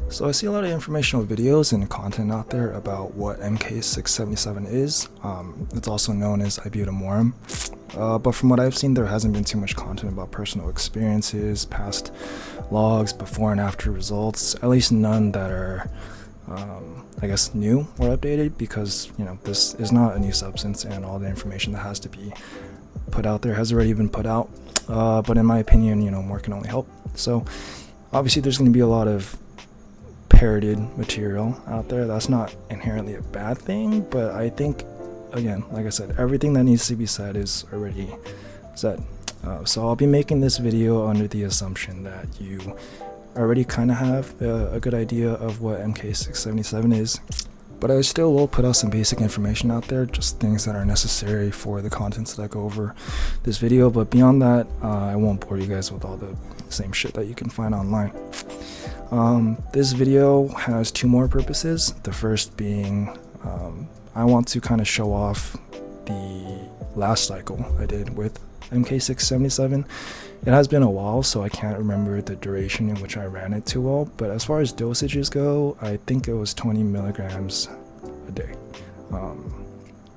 So I see a lot of informational videos and content out there about what MK-677 is. It's also known as Ibutamoren. But from what I've seen, there hasn't been too much content about personal experiences, past logs, before and after results, at least none that are, I guess, new or updated, because, you know, this is not a new substance and all the information that has to be put out there has already been put out. But in my opinion, you know, more can only help. So obviously there's going to be a lot of parroted material out there. That's not inherently a bad thing, but I think, again, like I said, everything that needs to be said is already said. So I'll be making this video under the assumption that you already kind of have a good idea of what MK-677 is, but I still will put out some basic information out there, just things that are necessary for the contents that I go over this video. But beyond that, I won't bore you guys with all the same shit that you can find online. This video has two more purposes. The first being, I want to kind of show off the last cycle I did with MK-677. It has been a while, so I can't remember the duration in which I ran it too well, but as far as dosages go, I think it was 20 milligrams a day.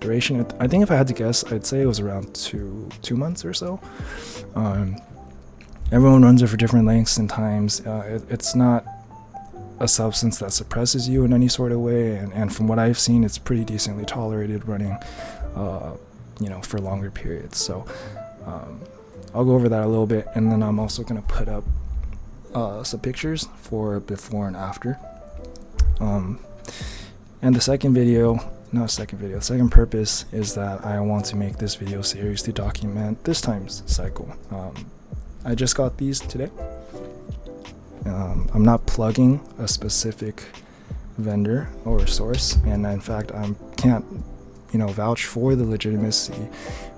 Duration, I think if I had to guess, I'd say it was around two months or so. Everyone runs it for different lengths and times. It's not a substance that suppresses you in any sort of way, and from what I've seen, it's pretty decently tolerated running, you know, for longer periods. So I'll go over that a little bit, and then I'm also going to put up some pictures for before and after. And the second purpose is that I want to make this video series to document this time's cycle. I just got these today. I'm not plugging a specific vendor or source, and in fact I can't, you know, vouch for the legitimacy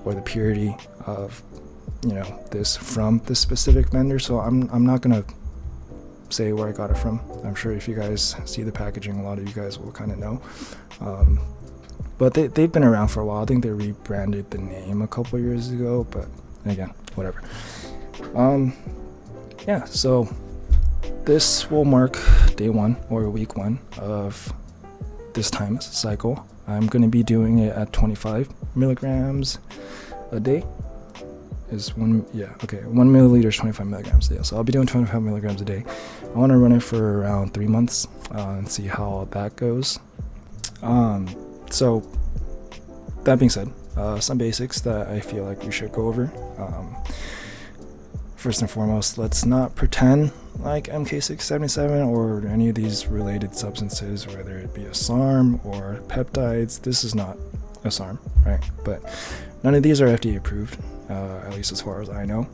or the purity of, you know, this from this specific vendor, so I'm not gonna say where I got it from. I'm sure if you guys see the packaging, a lot of you guys will kind of know. But they've been around for a while. I think they rebranded the name a couple years ago, but again, whatever. Yeah, so this will mark day one or week one of this time's cycle. I'm going to be doing it at 25 milligrams a day. Is 1 milliliter is 25 milligrams a day. So I'll be doing 25 milligrams a day. I want to run it for around 3 months and see how that goes. So that being said, some basics that I feel like we should go over. First and foremost, let's not pretend like MK-677 or any of these related substances, whether it be a SARM or peptides. This is not a SARM, right? But none of these are FDA approved, at least as far as I know.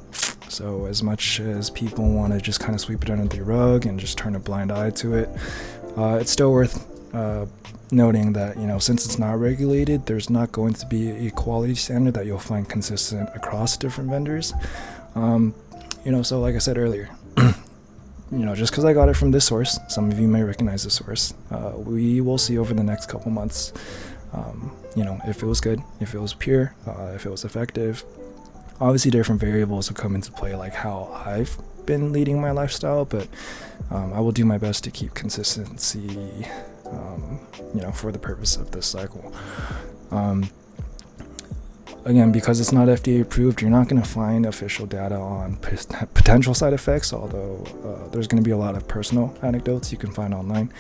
So as much as people want to just kind of sweep it under the rug and just turn a blind eye to it, it's still worth noting that, you know, since it's not regulated, there's not going to be a quality standard that you'll find consistent across different vendors. You know, so like I said earlier, you know, just because I got it from this source, some of you may recognize the source. We will see over the next couple months, you know, if it was good, if it was pure, if it was effective. Obviously, different variables will come into play, like how I've been leading my lifestyle, but I will do my best to keep consistency, you know, for the purpose of this cycle. Again, because it's not FDA approved, you're not going to find official data on potential side effects, although there's going to be a lot of personal anecdotes you can find online.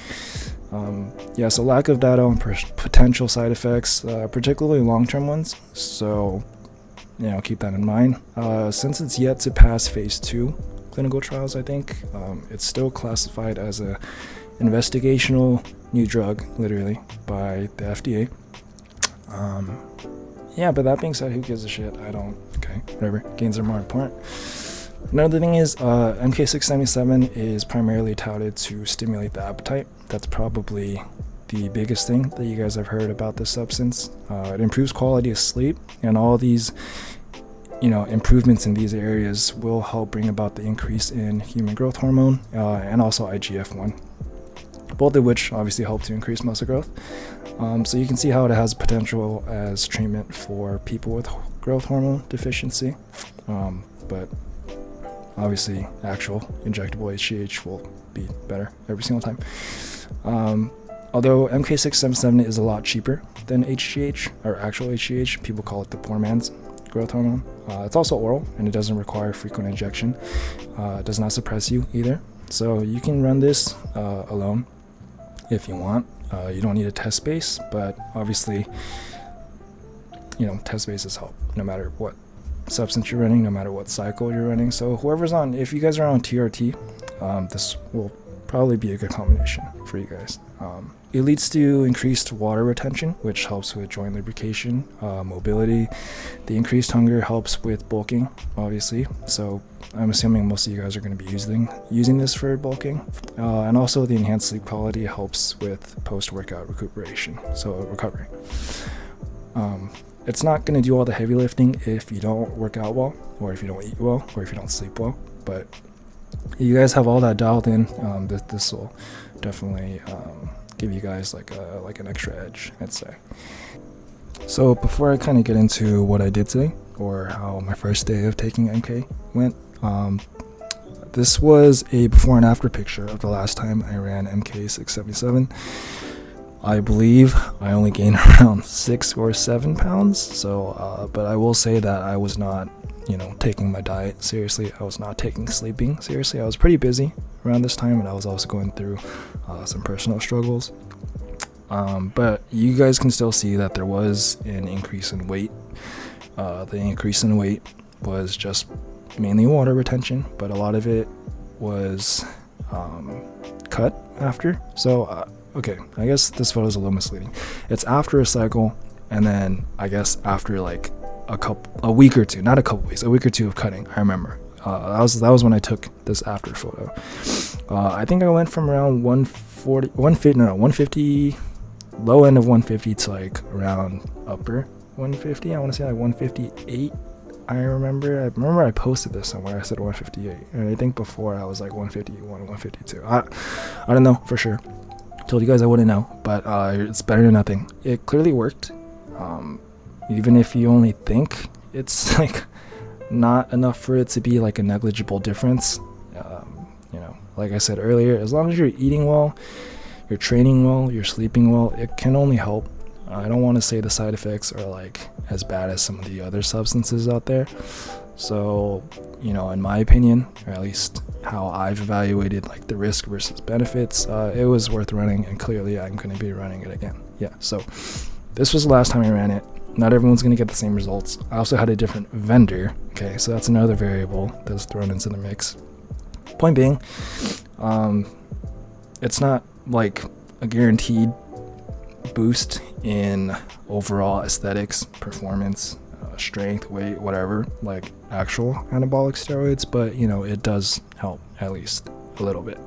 Yeah, so lack of data on potential side effects, particularly long-term ones. So, you know, keep that in mind. Since it's yet to pass phase 2 clinical trials, I think, it's still classified as a investigational new drug, literally, by the FDA. Yeah, but that being said, who gives a shit? Okay, whatever. Gains are more important. Another thing is, MK-677 is primarily touted to stimulate the appetite. That's probably the biggest thing that you guys have heard about this substance. It improves quality of sleep, and all these, you know, improvements in these areas will help bring about the increase in human growth hormone and also IGF-1. both of which obviously help to increase muscle growth. So you can see how it has potential as treatment for people with growth hormone deficiency, but obviously actual injectable HGH will be better every single time. Although MK-677 is a lot cheaper than HGH, or actual HGH, people call it the poor man's growth hormone. It's also oral, and it doesn't require frequent injection. It does not suppress you either. So you can run this alone if you want. You don't need a test base, but obviously, you know, test bases help no matter what substance you're running, no matter what cycle you're running. So whoever's on, if you guys are on TRT, this will probably be a good combination for you guys. It leads to increased water retention, which helps with joint lubrication, mobility. The increased hunger helps with bulking, obviously. So I'm assuming most of you guys are going to be using this for bulking. And also the enhanced sleep quality helps with post-workout recuperation, so recovery. It's not going to do all the heavy lifting if you don't work out well, or if you don't eat well, or if you don't sleep well. But you guys have all that dialed in. This will definitely give you guys like an extra edge, I'd say. So before I kind of get into what I did today, or how my first day of taking MK went, this was a before and after picture of the last time I ran MK-677. I believe I only gained around 6 or 7 pounds. So, but I will say that I was not, you know, taking my diet seriously. I was not taking sleeping seriously. I was pretty busy around this time, and I was also going through some personal struggles. But you guys can still see that there was an increase in weight. The increase in weight was just mainly water retention, but a lot of it was cut after. So, okay, I guess this photo is a little misleading. It's after a cycle, and then I guess after like a week or two, not a couple weeks, a week or two of cutting. I remember that was when I took this after photo. I think I went from around 150, low end of 150 to like around upper 150. I want to say like 158. I remember I posted this somewhere. I said 158, and I think before I was like 151, 152. I don't know for sure. Told you guys I wouldn't know, but it's better than nothing. It clearly worked. Even if you only think it's like not enough for it to be like a negligible difference, you know, like I said earlier, as long as you're eating well, you're training well, you're sleeping well, it can only help. I don't want to say the side effects are like as bad as some of the other substances out there. So, you know, in my opinion, or at least how I've evaluated like the risk versus benefits, it was worth running, and clearly I'm going to be running it again. Yeah, so this was the last time I ran it. Not everyone's going to get the same results. I also had a different vendor. Okay, so that's another variable that's thrown into the mix. Point being, it's not like a guaranteed boost in overall aesthetics, performance, strength, weight, whatever, like actual anabolic steroids, but you know, it does help at least a little bit.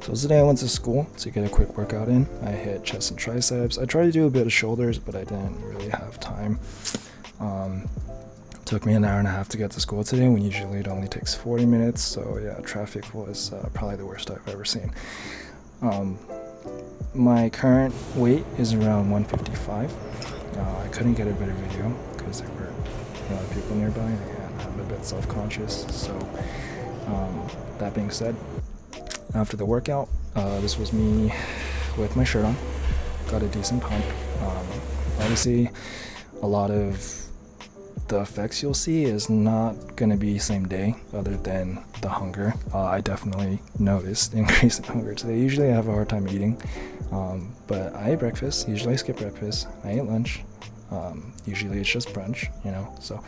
So today I went to school to get a quick workout in. I hit chest and triceps. I tried to do a bit of shoulders, but I didn't really have time. Took me an hour and a half to get to school today, when usually it only takes 40 minutes. So yeah, traffic was probably the worst I've ever seen. My current weight is around 155. I couldn't get a better video because there were a lot of people nearby, and I'm a bit self-conscious. So that being said, after the workout, this was me with my shirt on. Got a decent pump. Obviously, a lot of the effects you'll see is not going to be same day, other than the hunger. I definitely noticed increase in hunger today. Usually I have a hard time eating, but I ate breakfast. Usually I skip breakfast. I ate lunch. Usually it's just brunch, you know. So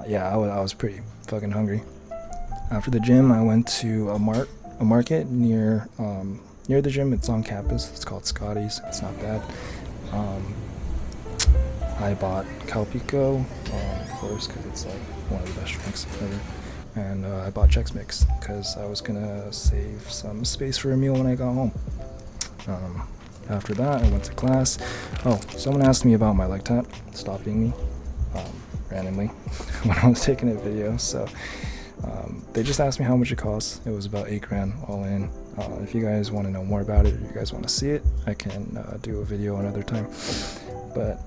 yeah, I was pretty fucking hungry. After the gym, I went to a market near the gym. It's on campus. It's called Scotty's. It's not bad. I bought Calpico, of course, because it's like one of the best drinks ever. And I bought Chex Mix because I was gonna save some space for a meal when I got home. After that, I went to class. Oh, someone asked me about my leg tat stopping me randomly when I was taking a video. So they just asked me how much it costs. It was about $8 grand all in. If you guys want to know more about it, or you guys want to see it, I can do a video another time. But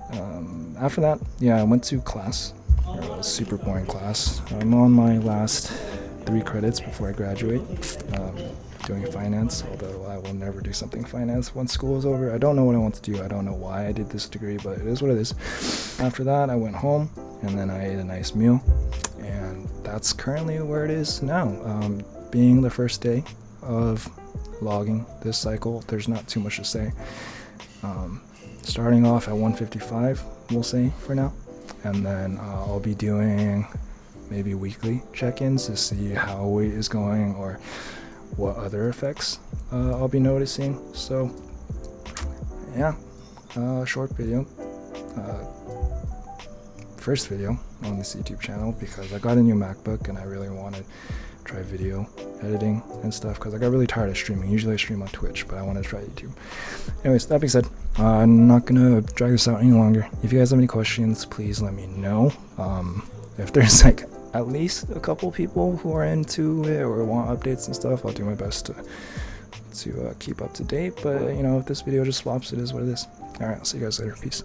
after that, yeah, I went to class. A super boring class. I'm on my last 3 credits before I graduate, doing finance, although I will never do something finance once school is over. I don't know what I want to do. I don't know why I did this degree, but it is what it is. After that, I went home, and then I ate a nice meal, and that's currently where it is now. Being the first day of logging this cycle, there's not too much to say. Starting off at 155, we'll say for now, and then I'll be doing maybe weekly check-ins to see how weight is going or what other effects I'll be noticing. So yeah, short video, first video on this YouTube channel, because I got a new MacBook and I really want to try video editing and stuff, because I got really tired of streaming. Usually I stream on Twitch, but I want to try YouTube. Anyways, that being said, I'm not gonna drag this out any longer. If you guys have any questions, please let me know. If there's like at least a couple people who are into it or want updates and stuff, I'll do my best to keep up to date. But you know, if this video just flops, it is what it is. Alright, I'll see you guys later. Peace.